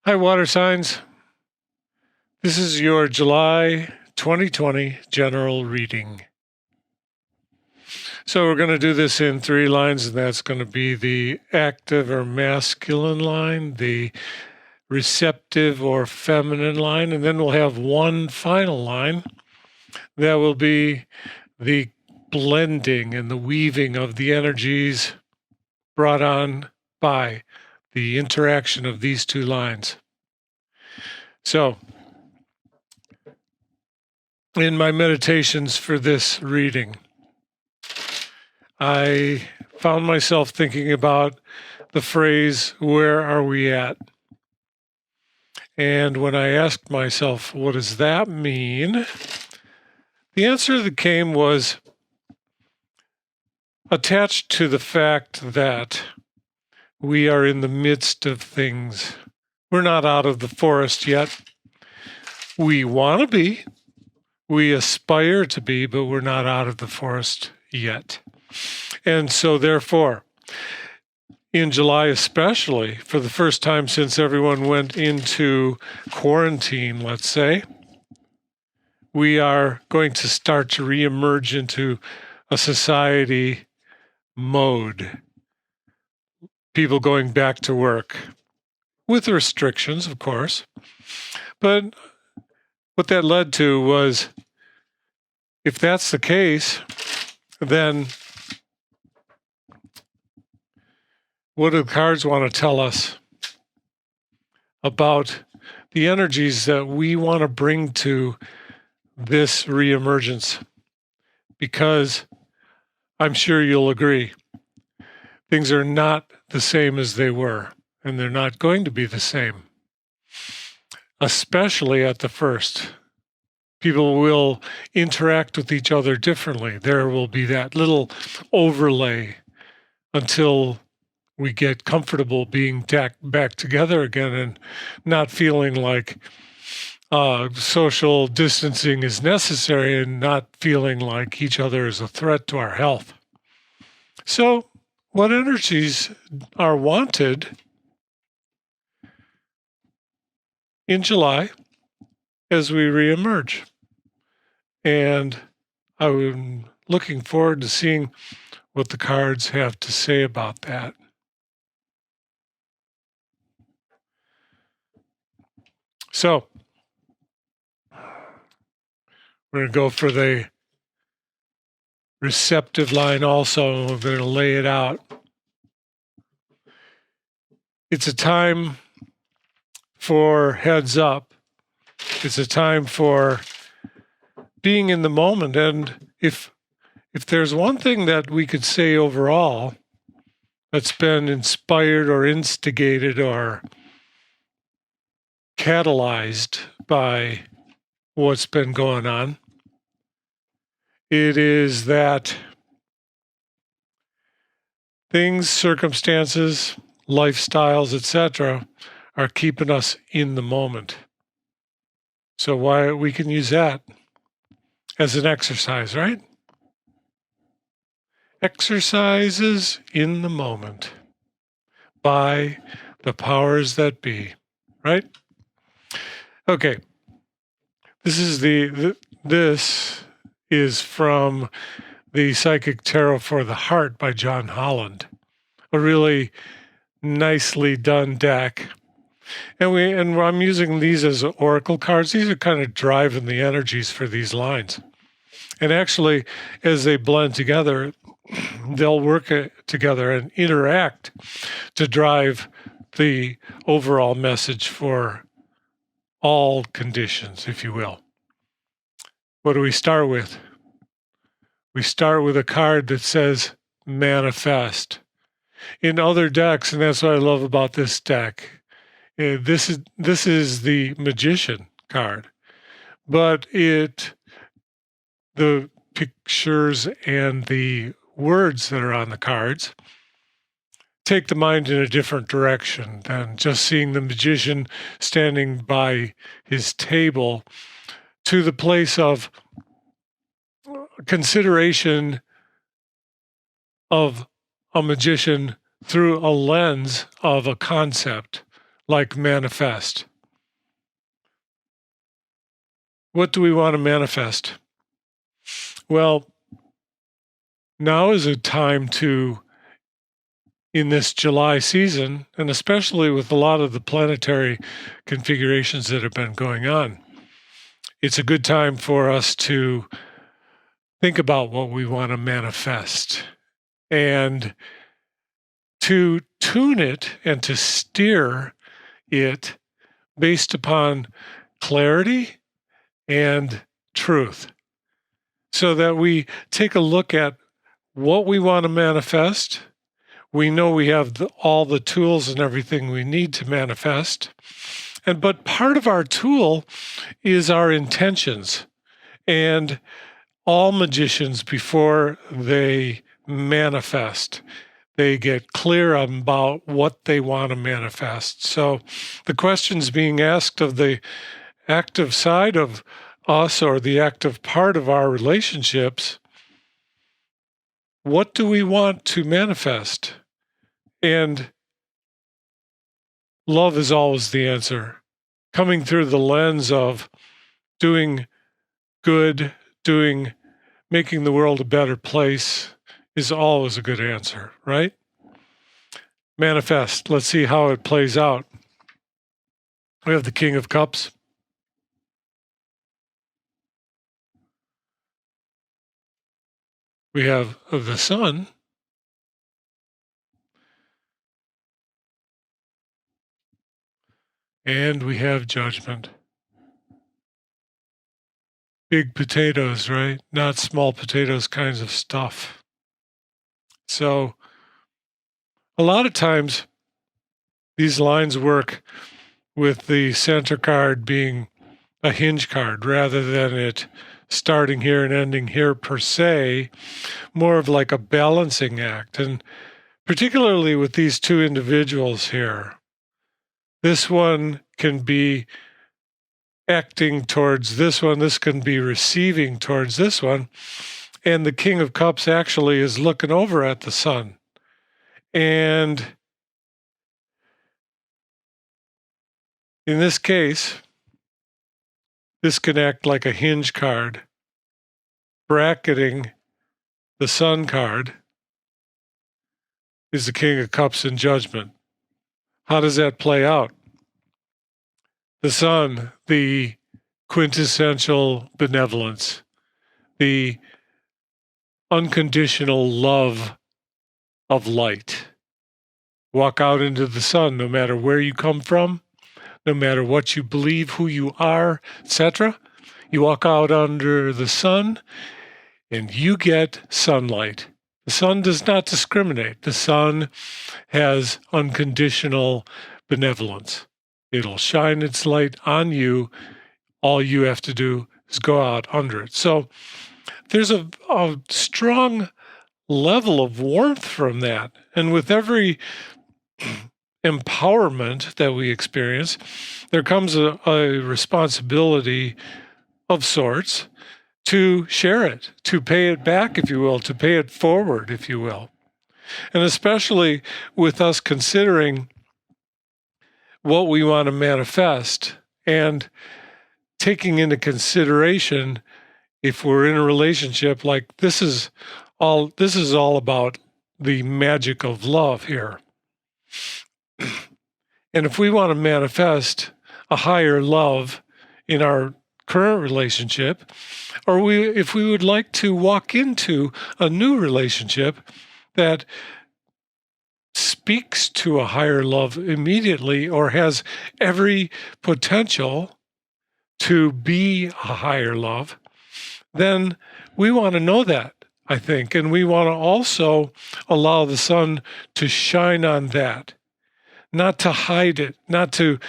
Hi, water signs. This is your July 2020 general reading. So we're going to do this in 3 lines, and that's going to be the active or masculine line, the receptive or feminine line, and then we'll have one final line that will be the blending and the weaving of the energies brought on by the interaction of these 2 lines. So, in my meditations for this reading, I found myself thinking about the phrase, "Where are we at?" And when I asked myself, what does that mean? The answer that came was attached to the fact that we are in the midst of things. We're not out of the forest yet. We want to be. We aspire to be, but we're not out of the forest yet. And so therefore, in July especially, for the first time since everyone went into quarantine, let's say, we are going to start to reemerge into a society mode. People going back to work, with restrictions, of course. But what that led to was, if that's the case, then what do the cards want to tell us about the energies that we want to bring to this reemergence? Because I'm sure you'll agree, things are not the same as they were, and they're not going to be the same, especially at the first. People will interact with each other differently. There will be that little overlay until we get comfortable being back together again and not feeling like social distancing is necessary and not feeling like each other is a threat to our health. So, what energies are wanted in July as we reemerge? And I'm looking forward to seeing what the cards have to say about that. So, we're going to go for the receptive line also, and we're going to lay it out. It's a time for heads up. It's a time for being in the moment. And if there's one thing that we could say overall that's been inspired or instigated or catalyzed by what's been going on, it is that things, circumstances, lifestyles, etc., are keeping us in the moment. So why we can use that as an exercise, right? Exercises in the moment by the powers that be, right? Okay. This is from the Psychic Tarot for the Heart by John Holland. A really nicely done deck. And I'm using these as oracle cards. These are kind of driving the energies for these lines. And actually, as they blend together, they'll work together and interact to drive the overall message for all conditions, if you will. What do we start with? We start with a card that says manifest. In other decks, and that's what I love about this deck, this is the Magician card, but the pictures and the words that are on the cards take the mind in a different direction than just seeing the magician standing by his table, to the place of consideration of a magician through a lens of a concept like manifest. What do we want to manifest? Well, now is a time to, in this July season, and especially with a lot of the planetary configurations that have been going on, it's a good time for us to think about what we want to manifest and to tune it and to steer it based upon clarity and truth, so that we take a look at what we want to manifest. We know we have all the tools and everything we need to manifest. But part of our tool is our intentions. And all magicians, before they manifest, they get clear about what they want to manifest. So the questions being asked of the active side of us, or the active part of our relationships, what do we want to manifest? And love is always the answer. Coming through the lens of doing good, making the world a better place is always a good answer, right? Manifest. Let's see how it plays out. We have the King of Cups. We have the Sun. And we have Judgment. Big potatoes, right? Not small potatoes kinds of stuff. So a lot of times these lines work with the center card being a hinge card rather than it starting here and ending here per se, more of like a balancing act. And particularly with these two individuals here, this one can be acting towards this one, this can be receiving towards this one, and the King of Cups actually is looking over at the Sun. And in this case, this can act like a hinge card, bracketing the Sun card is the King of Cups in Judgment. How does that play out? The Sun, the quintessential benevolence, the unconditional love of light. Walk out into the sun, no matter where you come from, no matter what you believe, who you are, etc. You walk out under the sun and you get sunlight. The sun does not discriminate. The sun has unconditional benevolence. It'll shine its light on you. All you have to do is go out under it. So there's a strong level of warmth from that. And with every empowerment that we experience, there comes a responsibility of sorts to share it, to pay it back, if you will, to pay it forward, if you will. And especially with us considering what we want to manifest and taking into consideration, if we're in a relationship, like this is all about the magic of love here. And if we want to manifest a higher love in our current relationship, or if we would like to walk into a new relationship that speaks to a higher love immediately, or has every potential to be a higher love, then we want to know that, I think, and we want to also allow the sun to shine on that, not to hide it, not to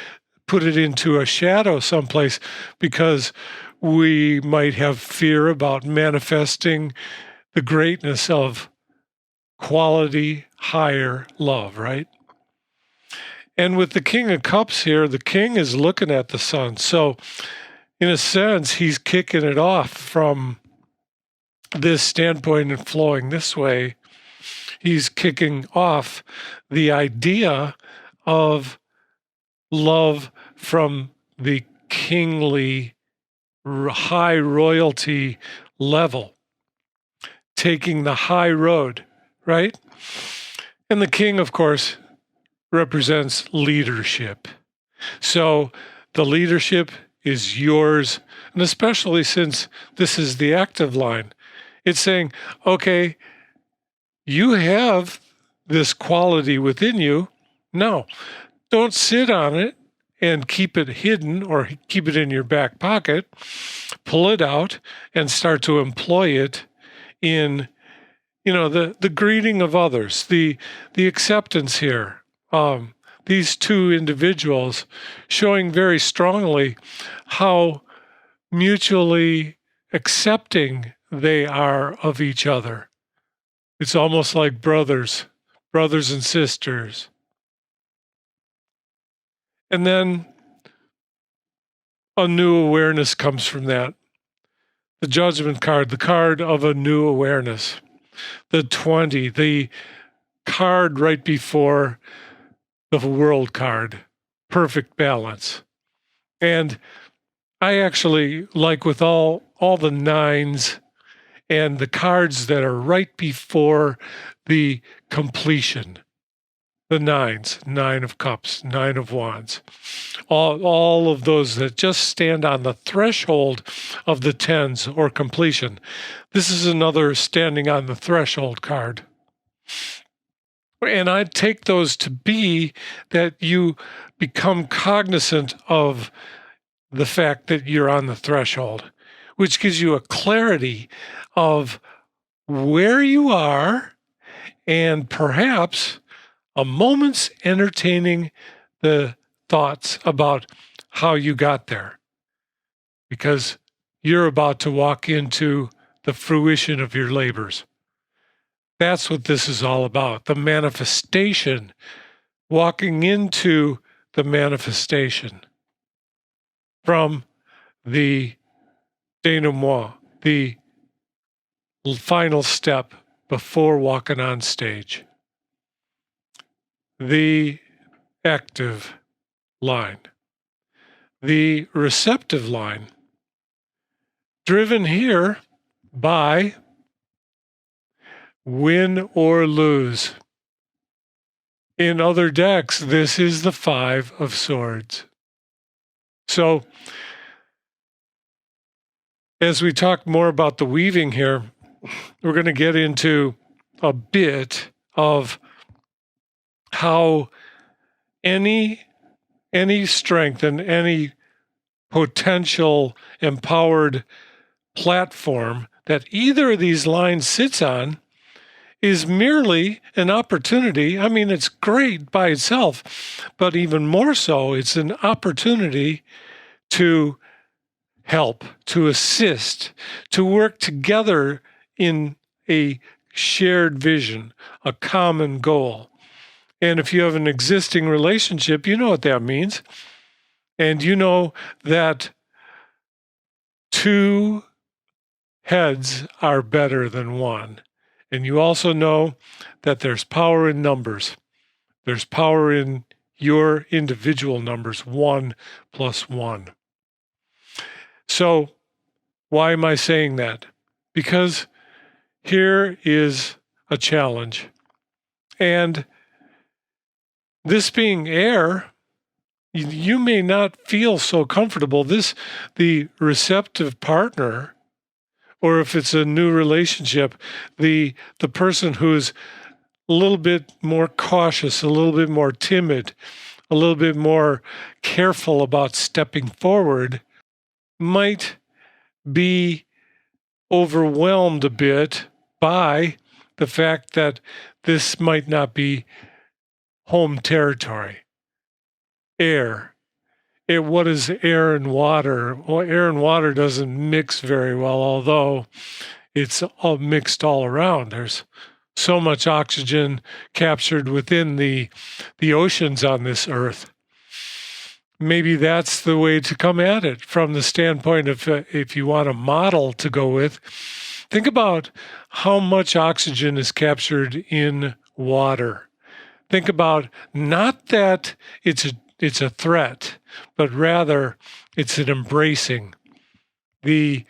put it into a shadow someplace, because we might have fear about manifesting the greatness of quality, higher love, right? And with the King of Cups here, the king is looking at the sun. So in a sense, he's kicking it off from this standpoint and flowing this way. He's kicking off the idea of love from the kingly, high royalty level, taking the high road, right? And the king, of course, represents leadership. So the leadership is yours, and especially since this is the active line, it's saying, okay, you have this quality within you. Now, don't sit on it and keep it hidden or keep it in your back pocket. Pull it out and start to employ it in, the greeting of others, the acceptance here. These two individuals showing very strongly how mutually accepting they are of each other. It's almost like brothers and sisters. And then a new awareness comes from that. The judgment card, the card of a new awareness. The 20, the card right before the world card, perfect balance. And I actually like with all the nines and the cards that are right before the completion, the nines, 9 of cups, 9 of wands, all of those that just stand on the threshold of the tens or completion. This is another standing on the threshold card. And I take those to be that you become cognizant of the fact that you're on the threshold, which gives you a clarity of where you are and perhaps a moment's entertaining the thoughts about how you got there, because you're about to walk into the fruition of your labors. That's what this is all about, the manifestation, walking into the manifestation from the denouement, the final step before walking on stage. The active line, the receptive line, driven here by win or lose. In other decks, this is the 5 of Swords. So, as we talk more about the weaving here, we're going to get into a bit of how any strength and any potential empowered platform that either of these lines sits on is merely an opportunity. I mean, it's great by itself, but even more so, it's an opportunity to help, to assist, to work together in a shared vision, a common goal. And if you have an existing relationship, you know what that means. And you know that 2 heads are better than 1. And you also know that there's power in numbers. There's power in your individual numbers, 1 plus 1. So why am I saying that? Because here is a challenge. And this being air, you may not feel so comfortable. The receptive partner, or if it's a new relationship, the person who's a little bit more cautious, a little bit more timid, a little bit more careful about stepping forward, might be overwhelmed a bit by the fact that this might not be home territory. Air. What is air and water? Well, air and water doesn't mix very well, although it's all mixed all around. There's so much oxygen captured within the oceans on this earth. Maybe that's the way to come at it from the standpoint of if you want a model to go with. Think about how much oxygen is captured in water. Think about not that it's it's a threat, but rather it's an embracing. The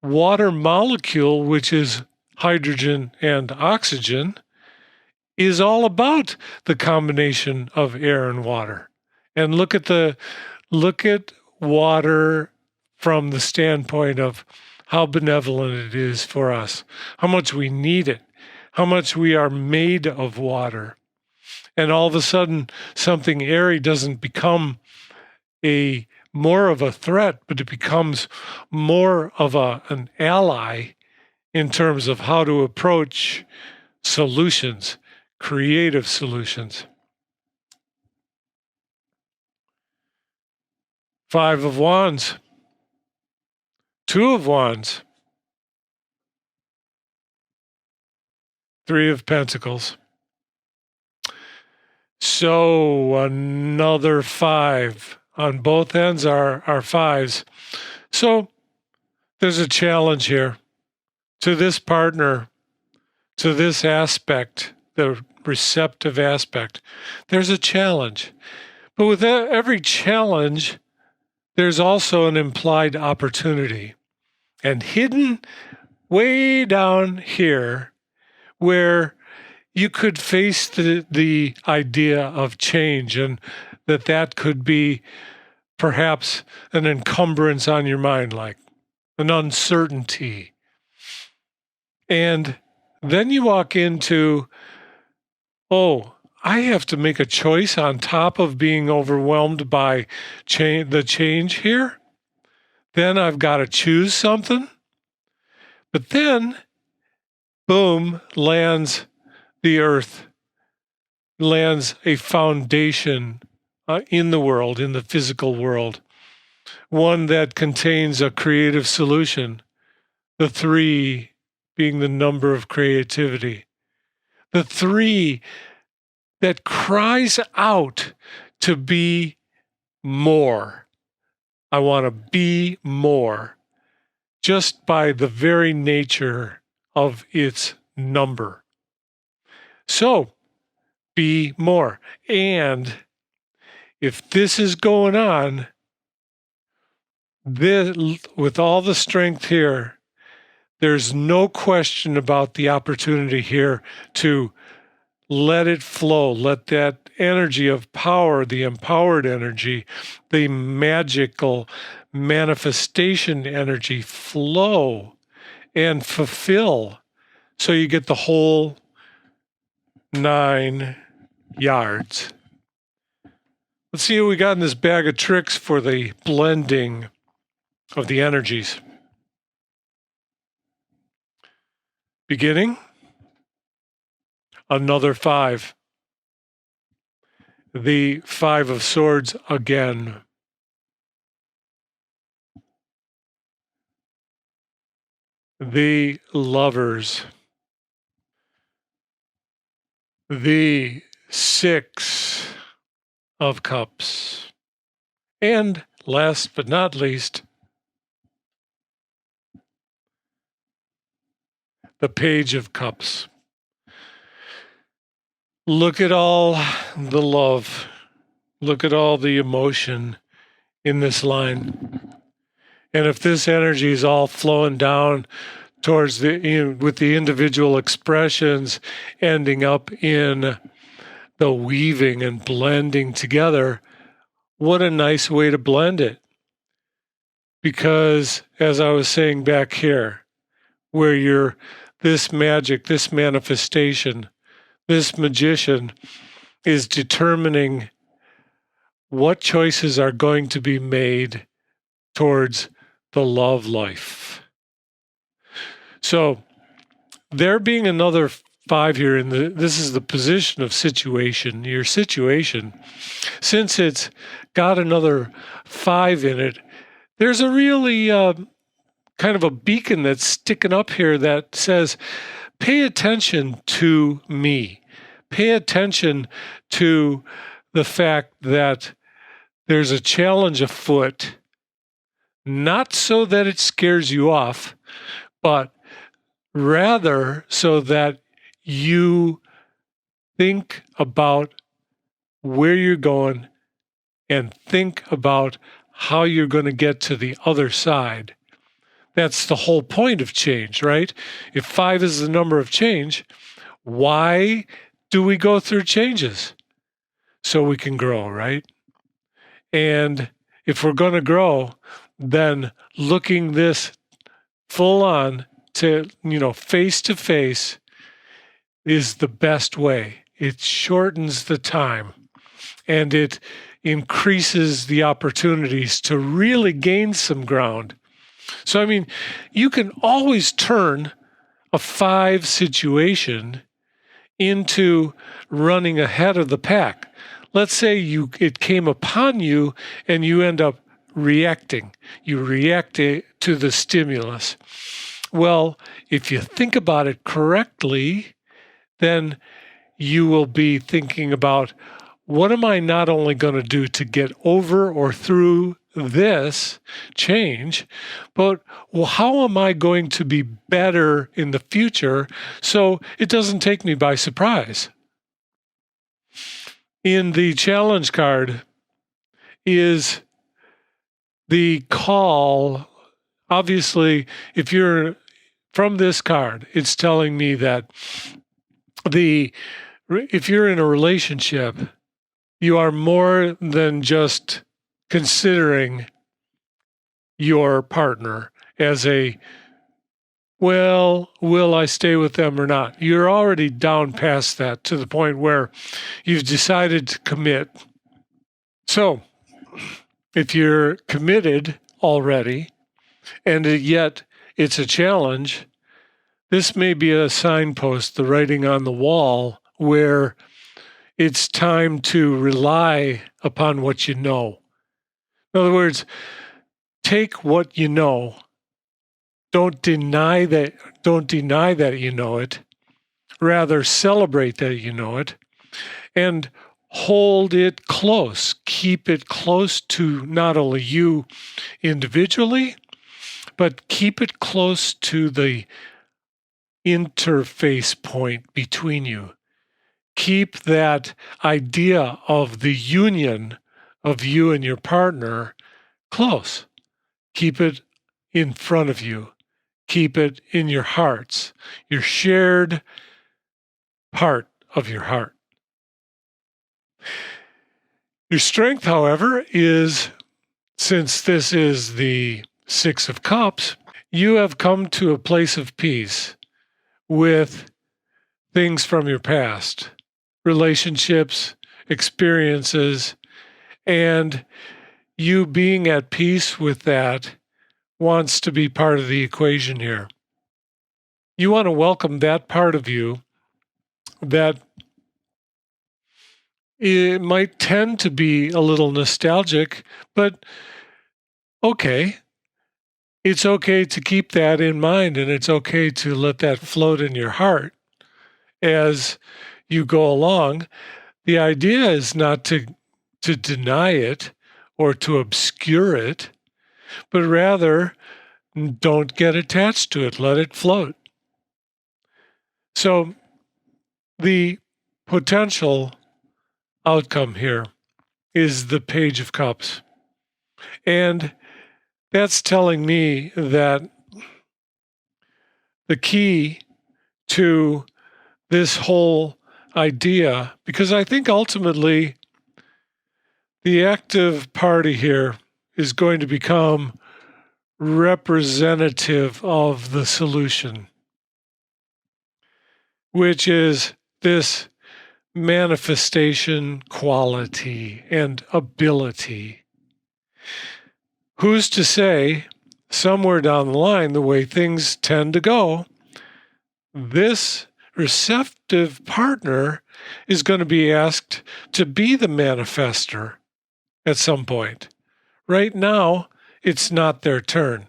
water molecule, which is hydrogen and oxygen, is all about the combination of air and water. And look at water from the standpoint of how benevolent it is for us, how much we need it, how much we are made of water. And all of a sudden, something airy doesn't become more of a threat, but it becomes more of an ally in terms of how to approach solutions, creative solutions. 5 of Wands, 2 of Wands, 3 of Pentacles. So another 5 on both ends are 5s. So there's a challenge here to this partner, to this aspect, the receptive aspect. There's a challenge. But with every challenge, there's also an implied opportunity. And hidden way down here, where you could face the idea of change, and that could be perhaps an encumbrance on your mind, like an uncertainty. And then you walk into, oh, I have to make a choice on top of being overwhelmed by the change here. Then I've got to choose something. But then, boom, lands the earth, lands a foundation in the world, in the physical world, one that contains a creative solution, the 3 being the number of creativity, the 3 that cries out to be more. I want to be more, just by the very nature of its number. So, be more. And if this is going on, with all the strength here, there's no question about the opportunity here to let it flow. Let that energy of power, the empowered energy, the magical manifestation energy flow and fulfill. So you get the whole 9 yards. Let's see what we got in this bag of tricks for the blending of the energies. Beginning, another 5. The 5 of Swords again. The Lovers. The 6 of Cups. And last but not least, the Page of Cups. Look at all the love. Look at all the emotion in this line. And if this energy is all flowing down towards with the individual expressions ending up in the weaving and blending together, what a nice way to blend it. Because as I was saying back here, where this magic, this manifestation, this magician is determining what choices are going to be made towards the love life. So there being another 5 here, this is the position of situation, your situation. Since it's got another 5 in it, there's a really kind of a beacon that's sticking up here that says, pay attention to me. Pay attention to the fact that there's a challenge afoot, not so that it scares you off, but rather so that you think about where you're going and think about how you're going to get to the other side. That's the whole point of change, right? If 5 is the number of change, why do we go through changes? So we can grow, right? And if we're going to grow, then looking this full on to, face to face is the best way. It shortens the time and it increases the opportunities to really gain some ground. So, I mean, you can always turn a 5 situation into running ahead of the pack. Let's say it came upon you and you end up reacting. You react to the stimulus. Well, if you think about it correctly, then you will be thinking about, what am I not only going to do to get over or through this change, but how am I going to be better in the future so it doesn't take me by surprise? In the challenge card is the call. Obviously, if you're from this card, it's telling me that if you're in a relationship, you are more than just considering your partner as will I stay with them or not? You're already down past that to the point where you've decided to commit. So if you're committed already and yet it's a challenge, this may be a signpost, the writing on the wall, where it's time to rely upon what you know. In other words, take what you know. Don't deny that you know it. Rather, celebrate that you know it and hold it close. Keep it close to not only you individually, but keep it close to the interface point between you. Keep that idea of the union of you and your partner close. Keep it in front of you. Keep it in your hearts, your shared part of your heart. Your strength, however, is, since this is the 6 of Cups, you have come to a place of peace with things from your past, relationships, experiences, and you being at peace with that wants to be part of the equation here. You want to welcome that part of you that it might tend to be a little nostalgic, but okay. It's okay to keep that in mind, and it's okay to let that float in your heart as you go along. The idea is not to deny it or to obscure it, but rather don't get attached to it. Let it float. So the potential outcome here is the Page of Cups. And that's telling me that the key to this whole idea, because I think ultimately the active party here is going to become representative of the solution, which is this manifestation quality and ability. Who's to say, somewhere down the line, the way things tend to go, this receptive partner is going to be asked to be the manifester at some point. Right now, it's not their turn.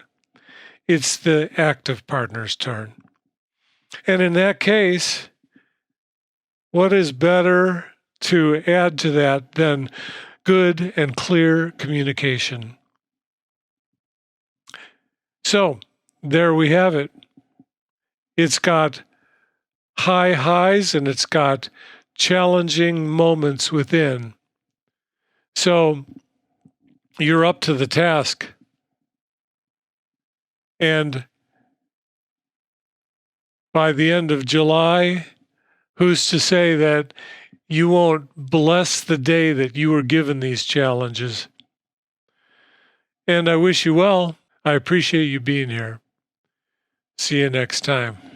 It's the active partner's turn. And in that case, what is better to add to that than good and clear communication? So there we have it. It's got high highs and it's got challenging moments within. So you're up to the task. And by the end of July, who's to say that you won't bless the day that you were given these challenges? And I wish you well. I appreciate you being here. See you next time.